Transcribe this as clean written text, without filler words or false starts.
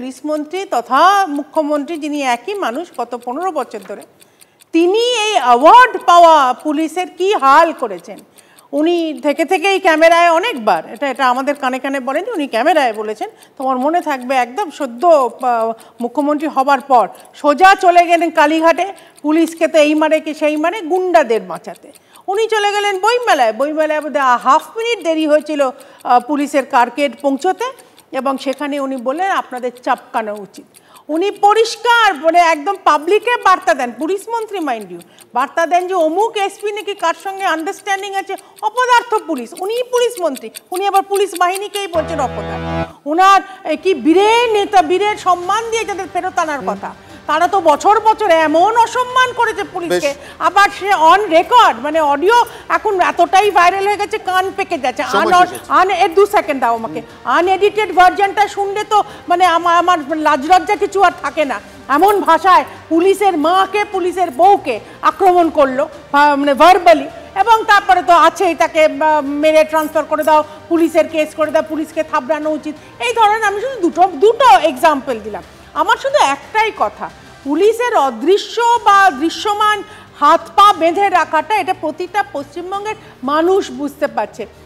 Police মন্ত্রী তথা মুখ্যমন্ত্রী, যিনি একই মানুষ গত 15 বছর ধরে, তিনি এই অ্যাওয়ার্ড পাওয়া পুলিশের কি হাল করেছেন। উনি থেকেই ক্যামেরায় অনেকবার, এটা আমাদের কানে কানে বলেনি, উনি ক্যামেরায় বলেছেন, তোমার মনে থাকবে একদম সদ্য মুখ্যমন্ত্রী হবার পর সোজা চলে গেলেন কালীঘাটে, পুলিশকে তো এই মারে কি সেই মারে, গুন্ডাদের বাঁচাতে। উনি চলে গেলেন বইমেলায় বোধহয় হাফ মিনিট দেরি হয়েছিল পুলিশের কারকেড পৌঁছতে, এবং সেখানে উনি বললেন আপনাদের চাপকানো উচিত। উনি পরিষ্কার মানে একদম পাবলিকে বার্তা দেন, পুলিশ মন্ত্রী মাইন্ড ইউ, বার্তা দেন যে অমুক এসপি নাকি কার সঙ্গে আন্ডারস্ট্যান্ডিং আছে, অপদার্থ পুলিশ। উনিই পুলিশ মন্ত্রী, উনি আবার পুলিশ বাহিনীকেই বলছেন অপদার্থ। ওনার কি বীরের নেতা, বীরের সম্মান দিয়ে যাদের ফেরত আনার কথা, তারা তো বছর বছর এমন অসম্মান করেছে পুলিশকে। আবার সে অন রেকর্ড, মানে অডিও এখন এতটাই ভাইরাল হয়ে গেছে, কান পেকে যাচ্ছে। 2 সেকেন্ড দাও আমাকে, আনএডিটেড ভার্জনটা শুনলে তো মানে আমার লাজলজ্জা কিছু আর থাকে না। এমন ভাষায় পুলিশের মাকে, পুলিশের বউকে আক্রমণ করলো, মানে ভার্বালি, এবং তারপরে তো আছেই তাকে মেরে ট্রান্সফার করে দাও, পুলিশের কেস করে দাও, পুলিশকে থাবড়ানো উচিত, এই ধরনের। আমি শুধু দুটো এক্সাম্পল দিলাম। আমার শুধু একটাই কথা, পুলিশের অদৃশ্য বা দৃশ্যমান হাত পা বেঁধে রাখাটা, এটা প্রতিটা পশ্চিমবঙ্গের মানুষ বুঝতে পারছে।